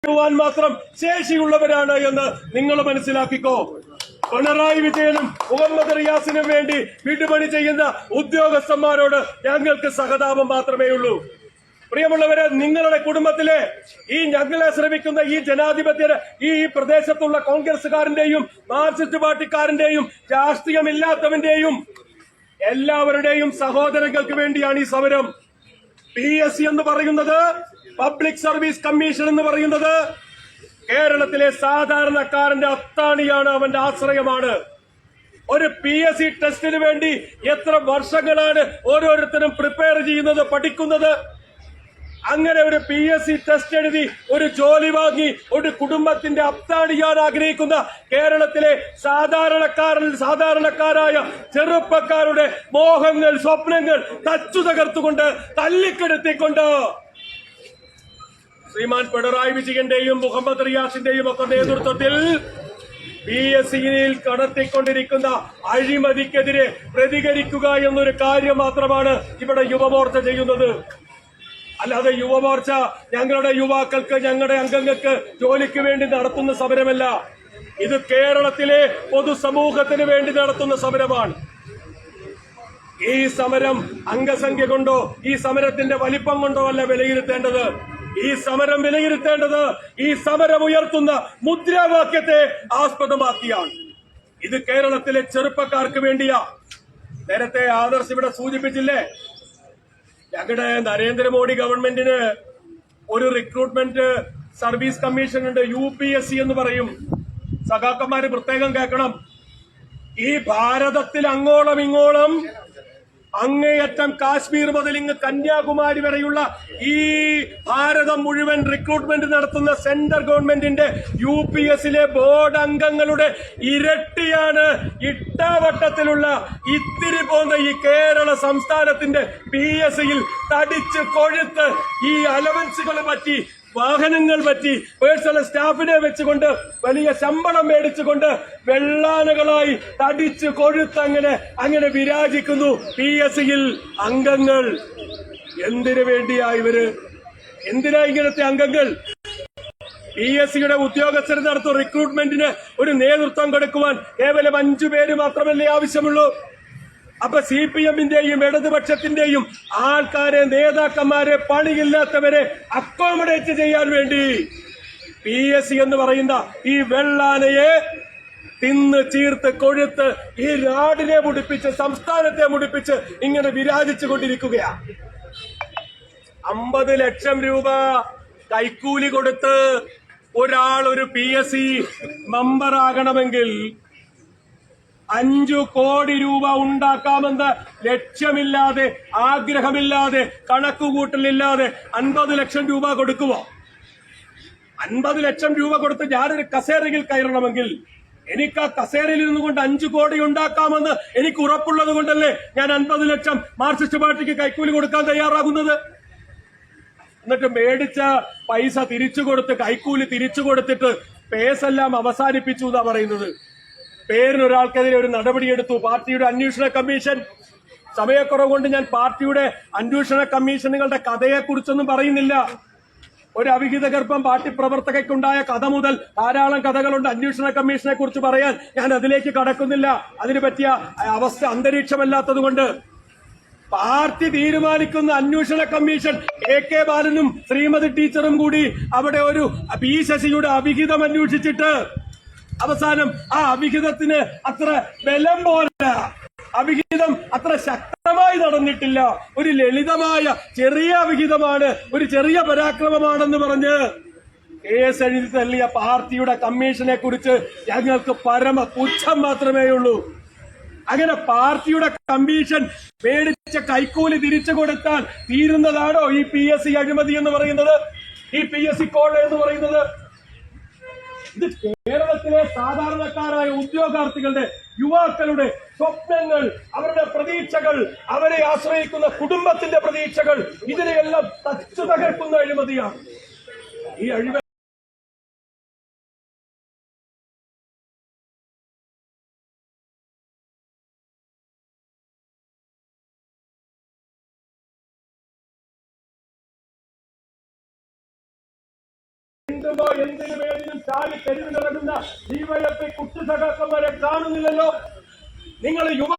മാത്രം ശേഷിയുള്ളവരാണ് എന്ന് നിങ്ങൾ മനസ്സിലാക്കിക്കോ. പിണറായി വിജയനും മുഹമ്മദ് റിയാസിനും വേണ്ടി വിടുപണി ചെയ്യുന്ന ഉദ്യോഗസ്ഥന്മാരോട് ഞങ്ങൾക്ക് സഹതാപം മാത്രമേ ഉള്ളൂ. പ്രിയമുള്ളവരെ, നിങ്ങളുടെ കുടുംബത്തിലെ ഈ ഞങ്ങളെ ശ്രമിക്കുന്ന ഈ ജനാധിപത്യ ഈ പ്രദേശത്തുള്ള കോൺഗ്രസുകാരന്റെയും മാർക്സിസ്റ്റ് പാർട്ടിക്കാരന്റെയും രാഷ്ട്രീയമില്ലാത്തവന്റെയും എല്ലാവരുടെയും സഹോദരങ്ങൾക്ക് വേണ്ടിയാണ് ഈ സമരം. PSC എന്ന് പറയുന്നത്, പബ്ലിക് സർവീസ് കമ്മീഷൻ എന്ന് പറയുന്നത് കേരളത്തിലെ സാധാരണക്കാരന്റെ അത്താണിയാണ്, അവന്റെ ആശ്രയമാണ്. ഒരു PSC ടെസ്റ്റിന് വേണ്ടി എത്ര വർഷങ്ങളാണ് ഓരോരുത്തരും പ്രിപ്പയർ ചെയ്യുന്നത്, പഠിക്കുന്നത്. അങ്ങനെ ഒരു PSC ടെസ്റ്റ് എഴുതി ഒരു ജോലി വാങ്ങി ഒരു കുടുംബത്തിന്റെ അത്താണിയാൻ ആഗ്രഹിക്കുന്ന കേരളത്തിലെ സാധാരണക്കാരായ ചെറുപ്പക്കാരുടെ മോഹങ്ങൾ, സ്വപ്നങ്ങൾ തച്ചു തകർത്തുകൊണ്ട്, തല്ലിക്കെടുത്തിക്കൊണ്ട് ശ്രീമാൻ പിണറായി വിജയന്റെയും മുഹമ്മദ് റിയാസിന്റെയും ഒക്കെ നേതൃത്വത്തിൽ PSCയിൽ കടത്തിക്കൊണ്ടിരിക്കുന്ന അഴിമതിക്കെതിരെ പ്രതികരിക്കുക എന്നൊരു കാര്യം മാത്രമാണ് ഇവിടെ യുവമോർച്ച ചെയ്യുന്നത്. അല്ലാതെ യുവമോർച്ച ഞങ്ങളുടെ യുവാക്കൾക്ക്, ഞങ്ങളുടെ അംഗങ്ങൾക്ക് ജോലിക്ക് വേണ്ടി നടത്തുന്ന സമരമല്ല. ഇത് കേരളത്തിലെ പൊതുസമൂഹത്തിന് വേണ്ടി നടത്തുന്ന സമരമാണ്. ഈ സമരം അംഗസംഖ്യ കൊണ്ടോ ഈ സമരത്തിന്റെ വലിപ്പം കൊണ്ടോ അല്ല വിലയിരുത്തേണ്ടത്. ഈ സമരം വിലയിരുത്തേണ്ടത് ഈ സമരം ഉയർത്തുന്ന മുദ്രാവാക്യത്തെ ആസ്പദമാക്കിയാണ്. ഇത് കേരളത്തിലെ ചെറുപ്പക്കാർക്ക് വേണ്ടിയാ. നേരത്തെ ആദർശ് ഇവിടെ സൂചിപ്പിച്ചില്ലേ, ഞങ്ങളുടെ നരേന്ദ്രമോദി ഗവൺമെന്റിന് ഒരു റിക്രൂട്ട്മെന്റ് സർവീസ് കമ്മീഷൻ ഉണ്ട്, UPSC എന്ന് പറയും. സഖാക്കന്മാര് പ്രത്യേകം കേൾക്കണം. ഈ ഭാരതത്തിൽ അങ്ങോളം ഇങ്ങോളം അങ്ങേയറ്റം കാശ്മീർ മുതൽ ഇങ്ങ് കന്യാകുമാരി വരെയുള്ള ഈ ഭാരതം മുഴുവൻ റിക്രൂട്ട്മെന്റ് നടത്തുന്ന സെൻട്രൽ ഗവൺമെന്റിന്റെ UPSCയിലെ ബോർഡ് അംഗങ്ങളുടെ ഇരട്ടിയാണ് ഇട്ടാവട്ടത്തിലുള്ള ഇത്തിരി പോന്ന ഈ കേരള സംസ്ഥാനത്തിന്റെ PSCയിൽ തടിച്ച് കൊഴുത്ത് ഈ അലവൻസുകൾ പറ്റി, വാഹനങ്ങൾ പറ്റി, പേഴ്സണൽ സ്റ്റാഫിനെ വെച്ചുകൊണ്ട് വലിയ ശമ്പളം മേടിച്ചുകൊണ്ട് വെള്ളാനകളായി തടിച്ച് കൊഴുത്ത് അങ്ങനെ വിരാജിക്കുന്നു PSCയിൽ അംഗങ്ങൾ. എന്തിനു വേണ്ടിയാ ഇവര്? എന്തിനാ ഇങ്ങനത്തെ അംഗങ്ങൾ? PSCയുടെ ഉദ്യോഗസ്ഥർ നടത്തുന്ന റിക്രൂട്ട്മെന്റിന് ഒരു നേതൃത്വം കൊടുക്കുവാൻ കേവലം 5 പേര് മാത്രമല്ലേ ആവശ്യമുള്ളൂ? അപ്പൊ CPMന്റെയും ഇടതുപക്ഷത്തിന്റെയും ആൾക്കാരെ, നേതാക്കന്മാരെ, പണിയില്ലാത്തവരെ അക്കോമഡേറ്റ് ചെയ്യാൻ വേണ്ടി PSC എന്ന് പറയുന്ന ഈ വെള്ളാനയെ തിന്ന് ചീർത്ത് കൊഴുത്ത് ഈ നാടിനെ മുടിപ്പിച്ച്, സംസ്ഥാനത്തെ മുടിപ്പിച്ച് ഇങ്ങനെ വിരാജിച്ചു കൊണ്ടിരിക്കുകയാണ്. 50 ലക്ഷം രൂപ കൈക്കൂലി കൊടുത്ത് ഒരാൾ ഒരു PSC മെമ്പറാകണമെങ്കിൽ 5 കോടി രൂപ ഉണ്ടാക്കാമെന്ന് ലക്ഷ്യമില്ലാതെ, ആഗ്രഹമില്ലാതെ, കണക്കുകൂട്ടലില്ലാതെ 50 ലക്ഷം രൂപ കൊടുക്കുമോ? 50 ലക്ഷം രൂപ കൊടുത്ത് ഞാനൊരു കസേരയിൽ കയറണമെങ്കിൽ എനിക്ക് ആ കസേരയിൽ നിന്നുകൊണ്ട് 5 കോടി ഉണ്ടാക്കാമെന്ന് എനിക്ക് ഉറപ്പുള്ളത് കൊണ്ടല്ലേ ഞാൻ 50 ലക്ഷം മാർക്സിസ്റ്റ് പാർട്ടിക്ക് കൈക്കൂലി കൊടുക്കാൻ തയ്യാറാകുന്നത്. എന്നിട്ട് മേടിച്ച പൈസ തിരിച്ചു കൊടുത്ത്, കൈക്കൂലി തിരിച്ചു കൊടുത്തിട്ട് പേസെല്ലാം അവസാനിപ്പിച്ചു എന്നാ പറയുന്നത്. പേരിനൊരാൾക്കെതിരെ ഒരു നടപടിയെടുത്തു പാർട്ടിയുടെ അന്വേഷണ കമ്മീഷൻ. സമയക്കുറവ് കൊണ്ട് ഞാൻ പാർട്ടിയുടെ അന്വേഷണ കമ്മീഷനുകളുടെ കഥയെക്കുറിച്ചൊന്നും പറയുന്നില്ല. ഒരു അവിഹിത ഗർഭം പാർട്ടി പ്രവർത്തകയ്ക്കുണ്ടായ കഥ മുതൽ ധാരാളം കഥകളുണ്ട് അന്വേഷണ കമ്മീഷനെ കുറിച്ച് പറയാൻ. ഞാൻ അതിലേക്ക് കടക്കുന്നില്ല, അതിന് പറ്റിയ അവസ്ഥ അന്തരീക്ഷമല്ലാത്തതുകൊണ്ട്. പാർട്ടി തീരുമാനിക്കുന്ന അന്വേഷണ കമ്മീഷൻ AK ബാലനും ശ്രീമതി ടീച്ചറും കൂടി അവിടെ ഒരു P ശശിയുടെ അവിഹിതം അന്വേഷിച്ചിട്ട് അവസാനം ആ അവിഹിതത്തിന് അത്ര ബലം പോലെ, അവിഹിതം അത്ര ശക്തമായി നടന്നിട്ടില്ല, ഒരു ലളിതമായ ചെറിയ അവിഹിതമാണ്, ഒരു ചെറിയ പരാക്രമമാണെന്ന് പറഞ്ഞ് കേസ് എഴുതി തള്ളിയ പാർട്ടിയുടെ കമ്മീഷനെ കുറിച്ച് ഞങ്ങൾക്ക് പരമ പുച്ഛം മാത്രമേ ഉള്ളൂ. അങ്ങനെ പാർട്ടിയുടെ കമ്മീഷൻ മേടിച്ച കൈക്കൂലി തിരിച്ചു കൊടുത്താൽ തീരുന്നതാണോ ഈ PSC അഴിമതി എന്ന് പറയുന്നത്, ഈ PSC കോഴ എന്ന് പറയുന്നത്? ഇത് കേരളത്തിലെ സാധാരണക്കാരായ ഉദ്യോഗാർത്ഥികളുടെ, യുവാക്കളുടെ സ്വപ്നങ്ങൾ, അവരുടെ പ്രതീക്ഷകൾ, അവരെ ആശ്രയിക്കുന്ന കുടുംബത്തിന്റെ പ്രതീക്ഷകൾ, ഇതിനെയെല്ലാം തച്ചു തകർക്കുന്ന അഴിമതിയാണ് ഈ അഴിമതി. വീണ്ടും കാണുമ്പോ എന്തിനു വേണ്ടിയും ചാടി തെരുവിലിറങ്ങുന്ന ഡിവൈഎഫ്ഐ കുട്ടി സഖാക്കന്മാരെ കാണുന്നില്ലല്ലോ. നിങ്ങൾ യുവ